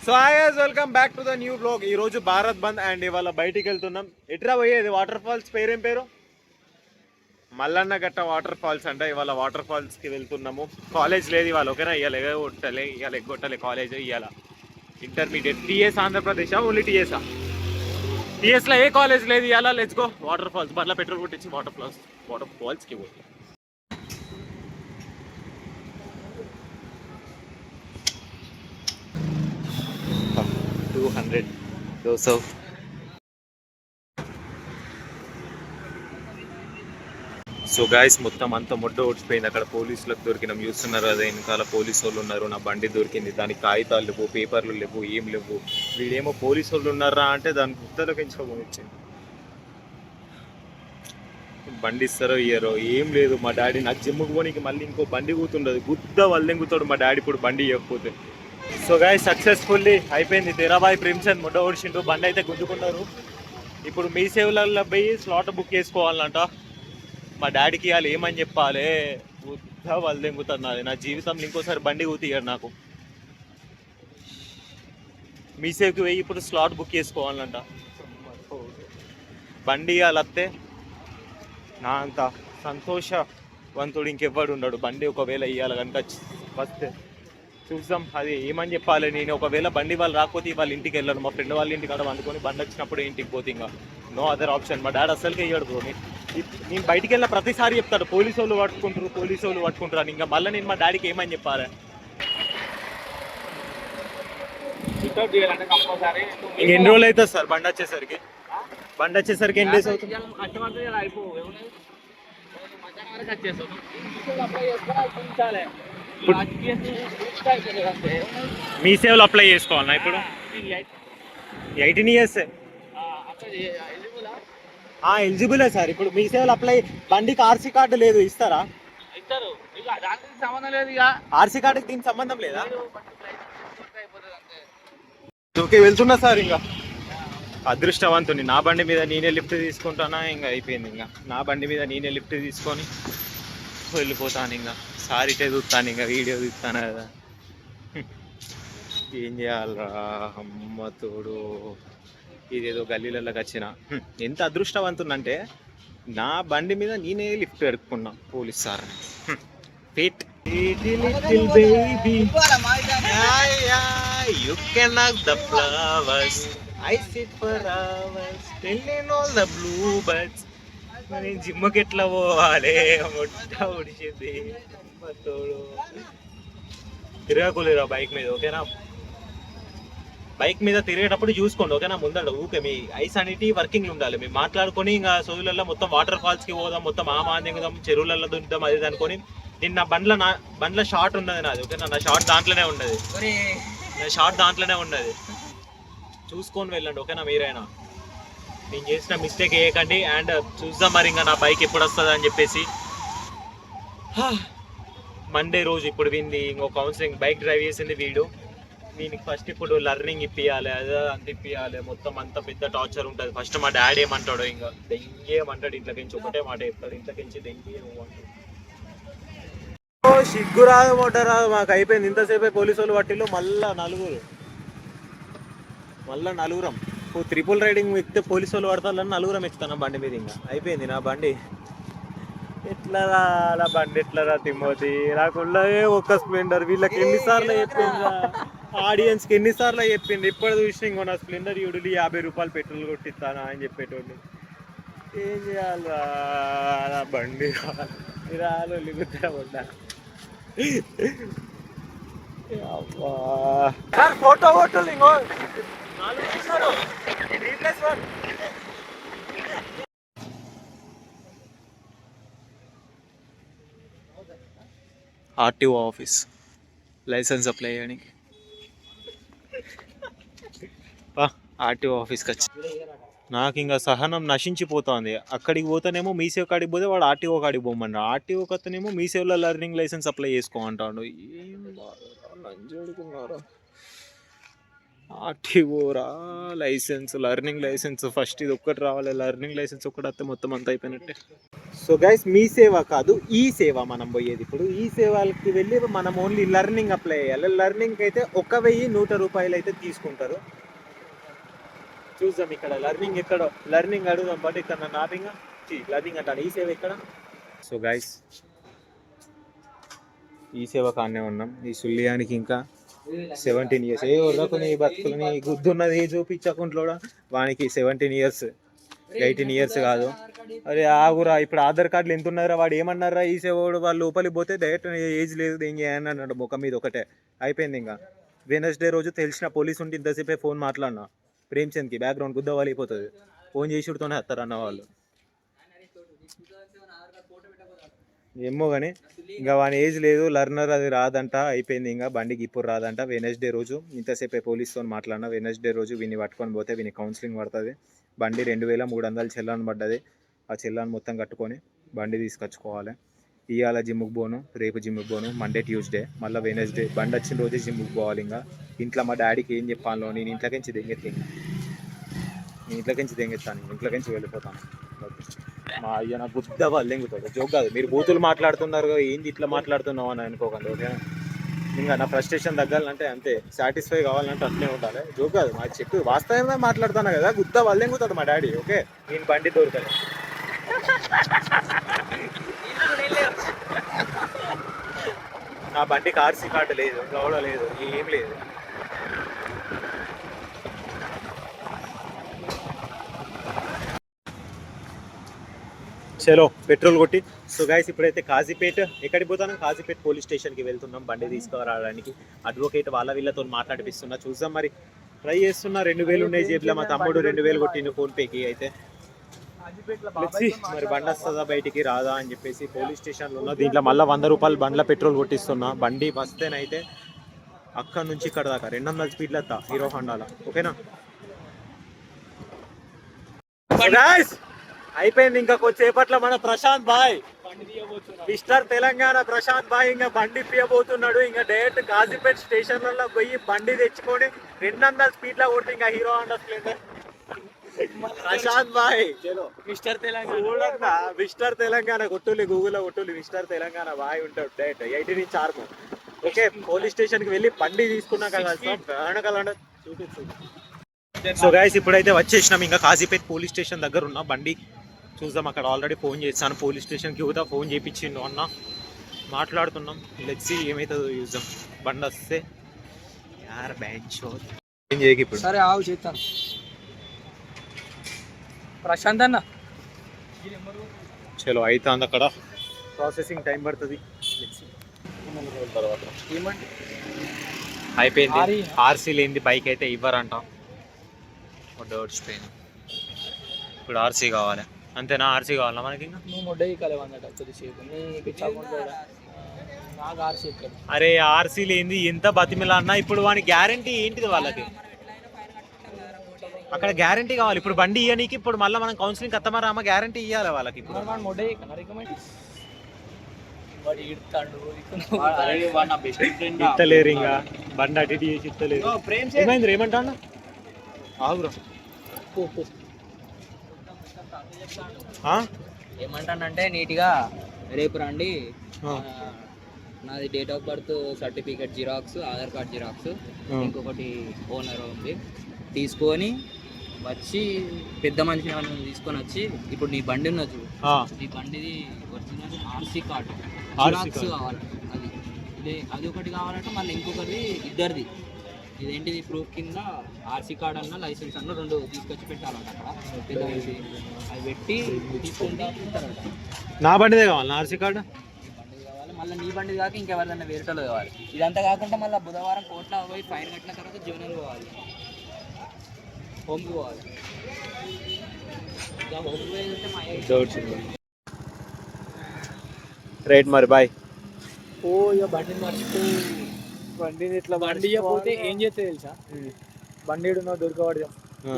So hi guys, welcome back to the new blog. ఈ రోజు భారత్ బంద్ and ఇవాళ బయటికి వెళ్తున్నాం. ఎట్రా పోయేది వాటర్ ఫాల్స్ పేరేం పేరు? మల్లన్న గట్ట వాటర్ ఫాల్స్ అంట. ఇవాళ వాటర్ ఫాల్స్ కి వెళ్తున్నాము. కాలేజ్ లేదు ఇవాళ, ఓకేనా? ఇవాళ ఎగ్గొట్టాలి కాలేజ్. ఇవాళ ఇంటర్మీడియట్ టీఎస్ ఆంధ్రప్రదేశ్. ఓన్లీ టీఎస్ఆ? టీఎస్లో ఏ కాలేజ్ లేదు ఇవాళ. Let's go waterfalls. బండ్ల పెట్రోల్ కొట్టించి వాటర్ ఫాల్స్కి పోయి 200 దోస. సో గాయస్, మొత్తం అంతా మొడ్డ ఓడిపోయింది. అక్కడ పోలీసులకు దొరికినాం. చూస్తున్నారు అదే వెనకాల పోలీసు వాళ్ళు ఉన్నారు. నా బండి దొరికింది. దానికి కాగితాలు లేవు, పేపర్లు లేవు, ఏం లేవు. వీడేమో పోలీసు వాళ్ళు ఉన్నారా అంటే దాని గుద్దలోకి ఎంచుకోబోనిచ్చింది. బండి ఇస్తారో ఇయ్యారో ఏం లేదు. మా డాడీ నాకు జిమ్ముకు పోనీకి మళ్ళీ ఇంకో బండి కూతుండదు. గుద్ద వల్లెంగుతాడు మా డాడీ ఇప్పుడు బండి ఇవ్వకపోతే. సో గాయస్, సక్సెస్ఫుల్లీ అయిపోయింది. తెరాబాయి ప్రిమ్సన్ మొడ్డ ఓడిచిండు. బండి అయితే గుద్దుకున్నారు. ఇప్పుడు మీ సేవలలో పోయి స్లాట్ బుక్ చేసుకోవాలంట. మా డాడీకి ఇవ్వాలి. ఏమని చెప్పాలి? వద్దా వాళ్ళు తెంగుతున్నది. నా జీవితంలో ఇంకోసారి బండి కూతీయాడు నాకు. మీ సేవకి పోయి ఇప్పుడు స్లాట్ బుక్ చేసుకోవాలంట. బండి ఇవ్వాలత్తే నా అంత సంతోషవంతుడు ఇంకెవ్వడు ఉన్నాడు. బండి ఒకవేళ ఇవ్వాలి కనుక వస్తే చూద్దాం. అది ఏమని చెప్పాలి? నేను ఒకవేళ బండి వాళ్ళు రాకపోతే వాళ్ళ ఇంటికి వెళ్ళాను. మా ఫ్రెండ్ వాళ్ళ ఇంటికి అక్కడ వండుకొని బండి వచ్చినప్పుడు ఇంటికి పోతే ఇంకా నో అదర్ ఆప్షన్. మా డాడీ అసలుకే ఇయ్యాడు బ్రో. నేను బయటికి వెళ్ళిన ప్రతిసారి చెప్తాడు పోలీసు వాళ్ళు పట్టుకుంటారు అని. ఇంకా మళ్ళీ నేను మా డాడీకి ఏమని చెప్పాలి? ఎన్ని రోజులు అవుతుంది సార్ బండి వచ్చేసరికి? ఎన్ని డేస్ అవుతుంది? మీ సేవలు అప్లై చేసుకోవాలన్నా ఇప్పుడు? 18 ఇయర్స్ ఎలిజిబులే సార్. ఇప్పుడు మీ సేవలు అప్లై, బండికి ఆర్సీ కార్డు లేదు, ఇస్తారా? ఆర్సీ కార్డుకి దీనికి సంబంధం లేదా? ఓకే, వెళ్తున్నా సార్. ఇంకా అదృష్టవంతుని. నా బండి మీద నేనే లిఫ్ట్ తీసుకుంటానా? ఇంకా అయిపోయింది. ఇంకా నా బండి మీద నేనే లిఫ్ట్ తీసుకొని వెళ్ళిపోతాను. ఇంకా సార్ ఇటే చూస్తాను, ఇంకా వీడియో చూస్తాను కదా. ఏం చేయాలరా అమ్మ తోడు. ఇదేదో గల్లీలలోకి వచ్చిన. ఎంత అదృష్టవంతునంటే నా బండి మీద నేనే లిఫ్ట్ పెట్టుకున్నా police sir. Fit you can knock the flowers, I sit for hours telling all the bluebirds. మరి జిమ్కి ఎట్లా పోవాలి? మొట్ట ఉడిచింది తోడు. తిరగకులేరా బైక్ మీద, ఓకేనా? బైక్ మీద తిరిగేటప్పుడు చూసుకోండి, ఓకేనా? ముందండి ఊకే మీ ఐస్ అనేది వర్కింగ్ ఉండాలి. మేము మాట్లాడుకొని ఇంకా సోదులలో మొత్తం వాటర్ ఫాల్స్కి పోదాం, మొత్తం దిగుదాం, చెరువులలో దుందాం అది అనుకొని. నేను నా బండ్ల షార్ట్ ఉన్నది నాది, ఓకేనా? నా షార్ట్ దాంట్లోనే ఉన్నది. చూసుకొని వెళ్ళండి, ఓకేనా? మీరైనా నేను చేసిన మిస్టేక్ వేయకండి. అండ్ చూద్దాం మరి ఇంకా నా బైక్ ఎప్పుడు వస్తుంది అని చెప్పేసి. మండే రోజు ఇప్పుడు వింది ఇంకో కౌన్సిలింగ్. బైక్ డ్రైవ్ చేసింది వీడు. దీనికి ఫస్ట్ ఇప్పుడు లర్నింగ్ ఇప్పియాలి, అదే అంత ఇప్పియాలి. మొత్తం అంత పెద్ద టార్చర్ ఉంటుంది. ఫస్ట్ మా డాడీ ఏమంటాడు? ఇంకా దెంగేయమంటాడు. ఇంట్లోకించి ఒకటే మాట చెప్తాడు, ఇంట్లోకించి దెంగేయమంటాడు. సిగ్గు రాదు, మోటార్ రాదు. మాకు అయిపోయింది. ఇంతసేపే పోలీసు వాళ్ళు పట్టిళ్ళు. మళ్ళా నలుగురం ట్రిపుల్ రైడింగ్ ఎక్కితే పోలీసు వాళ్ళు పడతారని నలుగురం ఎక్కుతాను బండి మీద. ఇంకా అయిపోయింది నా బండి. ఎట్లరా అలా బండి ఎట్లరా తిమ్మోతి? నాకున్నదే ఒక్క స్ప్లెండర్. వీళ్ళకి ఎన్నిసార్లు చెప్పిండ్రా? ఆడియన్స్కి ఎన్నిసార్లు చెప్పిండ్రు? ఇప్పుడు చూసిన ఇంకో నా స్ప్లెండర్ యూడిలి 50 రూపాయలు పెట్రోల్ కొట్టిస్తానా అని చెప్పేటోళ్ళు. ఏం చేయాలరా నా బండి రాలు లిగుతా ఉండా. సార్ ఫోటో ఇంకో 4 తీశారు. ఆర్టీఓ ఆఫీస్ లైసెన్స్ అప్లై చేయడానికి. ఆర్టీఓ ఆఫీస్కి వచ్చి నాకు ఇంకా సహనం నశించిపోతుంది. అక్కడికి పోతేనేమో మీ సేవ కాడికి పోతే వాడు ఆర్టీఓ కాడికి పోమన్నాడు. ఆర్టీఓ కత్తనేమో మీ సేవలో లర్నింగ్ లైసెన్స్ అప్లై చేసుకోమంటాడు. ఏం నంజడుకున్నారా? ఆర్టీఓ రా లైసెన్స్, లర్నింగ్ లైసెన్స్ ఫస్ట్ ఇది ఒక్కటి రావాలి. లర్నింగ్ లైసెన్స్ ఒక్కటి వస్తే మొత్తం అంతా అయిపోయినట్టే. సో సో గైస్ మీ సేవ కాదు ఈ సేవ మనం పోయేది. ఇప్పుడు ఈ సేవలకి వెళ్ళి మనం ఓన్లీ లెర్నింగ్ అప్లై చేయాలి. లెర్నింగ్ అయితే 1,100 రూపాయలు అయితే తీసుకుంటారు. చూద్దాం ఇక్కడ లెర్నింగ్ ఎక్కడో, లెర్నింగ్ అడుగుదాం. బట్ ఇక్కడ నన్ను ఆపింగా లెర్నింగ్ అంటాను. ఈ సేవ ఎక్కడ? సో గైస్ ఈ సేవ కానే ఉన్నాం. ఈ సుల్లియానికి ఇంకా 17 years. ఏ వరకు నీ బతుకుని గుద్దున్నది చూపించకుండా వానికి 17 years, 18 years కాదు. అరే ఆగురా, ఇప్పుడు ఆధార్ కార్డులు ఎంత ఉన్నారా? వాడు ఏమన్నారా ఈ సేవడు వాళ్ళు లోపలికి పోతే డైరెక్ట్ ఏజ్ లేదు ఇంకే అన్నాడు ముఖం మీద ఒకటే అయిపోయింది. ఇంకా వెనస్డే రోజు తెలిసిన పోలీసు ఉంటే ఇంతసేపే ఫోన్ మాట్లాడినా ప్రేమ్చంద్కి బ్యాక్గ్రౌండ్ గుద్దవాలి అయిపోతుంది. ఫోన్ చేసుడుతోనే వస్తారు అన్న వాళ్ళు. ఏమో కానీ ఇంకా వాని ఏజ్ లేదు, లర్నర్ అది రాదంట, అయిపోయింది. ఇంకా బండికి ఇప్పుడు రాదంట. వెనస్డే రోజు ఇంతసేపే పోలీస్తో మాట్లాడినా. వెనస్డే రోజు వీని పట్టుకొని పోతే వీని కౌన్సిలింగ్ పడుతుంది. బండి 2,300 చెల్లాన్ పడ్డది. ఆ చెల్లాన్ మొత్తం కట్టుకొని బండి తీసుకొచ్చుకోవాలి. ఇవాళ జిమ్కి పోను, రేపు జిమ్కి పోను, మండే ట్యూస్డే, మళ్ళీ వెనస్డే. బండి వచ్చిన రోజే జిమ్కి పోవాలి. ఇంకా ఇంట్లో మా డాడీకి ఏం చెప్పాలో, నేను ఇంట్లోకించి దెంగెత్తాను, ఇంట్లోకించి వెళ్ళిపోతాను. మా అయ్య నా బుద్ధ వాళ్ళు దెంగుతాడు. జోక్ కాదు, మీరు బూతులు మాట్లాడుతున్నారు ఏంది ఇట్లా మాట్లాడుతున్నావు అని అనుకోకండి, ఓకే? ఇంకా నా ఫ్రస్ట్రేషన్ తగ్గాలంటే అంతే, సాటిస్ఫై కావాలంటే అట్లే ఉండాలి. జోక్ కాదు, మాకు చెప్పి వాస్తవంగా మాట్లాడుతున్నా కదా, గుద్ద వాళ్ళు దెంగుతాడు మా డాడీ, ఓకే? నేను బండి దొరకలేదు. నా బండికి ఆర్సీ కార్డు లేదు, గౌడ లేదు, ఏం లేదు. చలో పెట్రోల్ కొట్టి. సో గైస్ ఇప్పుడైతే కాజీపేట్ ఎక్కడికి పోతాను, కాజీపేట్ పోలీస్ స్టేషన్కి వెళ్తున్నాం బండి తీసుకురావడానికి. అడ్వకేట్ వాళ్ళ వీళ్ళతో మాట్లాడిపిస్తున్నా. చూద్దాం, మరి ట్రై చేస్తున్నా. 2,000 ఉన్నాయి జేబులో. మా తమ్ముడు 2,000 కొట్టిండు ఫోన్పేకి. అయితే మరి బండి వస్తుందా బయటికి రాదా అని చెప్పేసి పోలీస్ స్టేషన్లో ఉన్నా. దీంట్లో మళ్ళీ 100 రూపాయలు బండ్ల పెట్రోల్ కొట్టిస్తున్నా. బండి వస్తేనైతే అక్కడ నుంచి ఇక్కడ దాకా 200 స్పీడ్లు వస్తా హీరో హోండాలో, ఓకేనా? అయిపోయింది. ఇంకా కొద్దిసేపట్లో మన ప్రశాంత్ బాయ్, మిస్టర్ తెలంగాణ ప్రశాంత్ బాయ్ ఇంకా బండి పియబోతున్నాడు. ఇంకా డైరెక్ట్ కాజీపేట్ స్టేషన్లలో పోయి బండి తెచ్చుకొని 200 స్పీడ్లో కొట్టి ఇంకా Hero Honda Splendor. Prashant bye mister Telangana కొట్టులి, గూగుల్లో కొట్టులి, మిస్టర్ తెలంగాణ బాయ్ ఉంటాడు. డైరెక్ట్ 80 నుంచి ఆర్మో, ఓకే? పోలీస్ స్టేషన్కి వెళ్ళి బండి తీసుకున్నాక చూపించు. సో గైస్ ఇప్పుడైతే వచ్చేసినాం. ఇంకా కాజీపేట్ పోలీస్ స్టేషన్ దగ్గర ఉన్న బండి చూద్దాం. అక్కడ ఆల్రెడీ ఫోన్ చేశాను పోలీస్ స్టేషన్కి, కూడా ఫోన్ చేయించిండు అన్న, మాట్లాడుతున్నాం. లెట్స్ ఏమవుతుందో చూద్దాం. బండి వస్తే యార్ బ్యాంక్ షో ఏం చేయకి ఇప్పుడు. సరే ఆవు చేస్తాను ప్రశాంత్ అన్న. చలో అవుతుంది, అక్కడ ప్రాసెసింగ్ టైం పడుతుంది. తర్వాత అయిపోయింది. ఆర్సీ లేనిది బైక్ అయితే ఇవ్వరంట. ఇప్పుడు ఆర్సీ కావాలి అంతేనా? ఆర్సీ కావాలా మనకి? నువ్వు మొడ్డయి కలవన్నట కొద్దిసేపు నాకు ఆర్సీ ఎక్కడ. అరే ఆర్సీ లేనిది ఎంత బతిమిలా అన్నా. ఇప్పుడు వాని గ్యారంటీ ఏంటిది వాళ్ళకి? అక్కడ గ్యారంటీ కావాలి. ఇప్పుడు బండి ఇయ్యనీకి ఇప్పుడు మళ్ళీ మనం కౌన్సిలింగ్ కత్తమా రామా గ్యారంటీ ఇవ్వాలి వాళ్ళకి. ఇప్పుడు ఇస్తలేరు, ఇంకా బండి అటు ఇటు చేసి ఇస్తలేరు. ఏమైంది ఏమంటాను? ఆగురా, ఏమంటానంటే నీట్గా రేపు రండి, నాది date of birth certificate xerox, Aadhaar card xerox, ఇంకొకటి ఓనర్ ఉంది, తీసుకొని వచ్చి పెద్ద మనిషి తీసుకొని వచ్చి ఇప్పుడు నీ బండి ఉన్నది, నీ బండిది ఒరిజినల్ ఆర్సీ కార్డు జిరాక్స్ కావాలి. అది ఒకటి కావాలంటే మళ్ళీ ఇంకొకటి ఇద్దరిది, ఇదేంటిది ప్రూఫ్ కింద ఆర్సీ కార్డ్ అన్న లైసెన్స్ అన్న 2 తీసుకొచ్చి పెట్టాలంట అక్కడ. పెద్ద మనిషి అది పెట్టి తీసుకుంటా ఉంటారంట. నా బండిదే కావాలి ఆర్సీ కార్డు? బండిది కావాలి, మళ్ళీ నీ బండిది కాక ఇంకెవరిదన్నా వేరేటోళ్ళు కావాలి. ఇదంతా కాకుండా మళ్ళీ బుధవారం కోట్ల పోయి ఫైన్ కట్టిన తర్వాత జీవనాలు పోవాలి, హోమ్కి పోవాలి. ఇక హోమ్కి పోయేదంటే మా రైట్ మరి బాయ్. ఓ ఇక బండిని మర్చిపో, బండిని ఇట్లా బండి పోతే ఏం చేస్తే తెలుసా? బండి దొరకవాడు,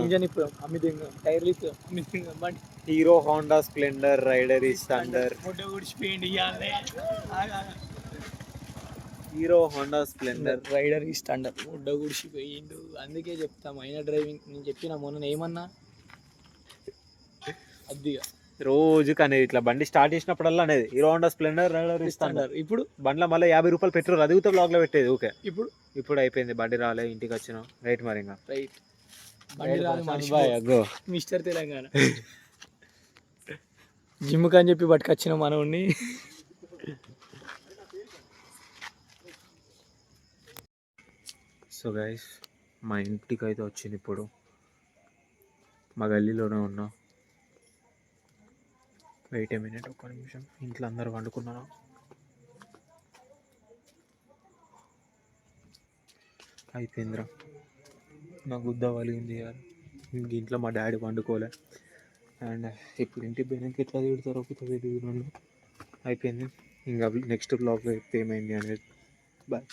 ఇంజన్ ఇప్పుదాం అమ్మిది, టైర్లు ఇప్పుదాం అమ్మిది. బండి Hero Honda Splendor rider standard, ముడ్డ గుడిచిపోయింది. Hero Honda Splendor rider standard ముడ్డ గుడిచిపోయిండు. అందుకే చెప్తాం అయినా డ్రైవింగ్. నేను చెప్పిన మొన్న ఏమన్నా అద్దిగా రోజు కానీ ఇట్లా బండి స్టార్ట్ చేసినప్పుడల్లా అనేది హీరో హోండా స్ప్లెండర్ ఇస్తాను. ఇప్పుడు బండ్ల మళ్ళీ 50 రూపాయలు పెట్రోల్ అది కూడా బ్లాగ్లో పెట్టేది. ఓకే ఇప్పుడు ఇప్పుడు అయిపోయింది, బండి రాలే, ఇంటికి వచ్చినాం. రైట్ మరి ఇంకా రైట్ బండి రాదు మనిషి గో. మిస్టర్ తెలంగాణ జిమ్ కని చెప్పి పట్టుకొచ్చిన మనవుడిని. సో గైస్ మా ఇంటికి అయితే వచ్చింది ఇప్పుడు. మా గల్లీలోనే ఉన్నా. వెయిట్ ఏ మినిట్, ఒక్క నిమిషం. ఇంట్లో అందరు వండుకున్నాను. అయిపోయిందిరా, నా గుద్ద వలిగింది యార్. ఇంట్లో మా డాడీ వండుకోలే. అండ్ ఇప్పుడు ఇంటికి పోయినాక ఎట్లా తిడతారో తెలియదు నన్ను. అయిపోయింది ఇంకా నెక్స్ట్ బ్లాగ్లో చెప్తే ఏమైంది అనేది. బాయ్.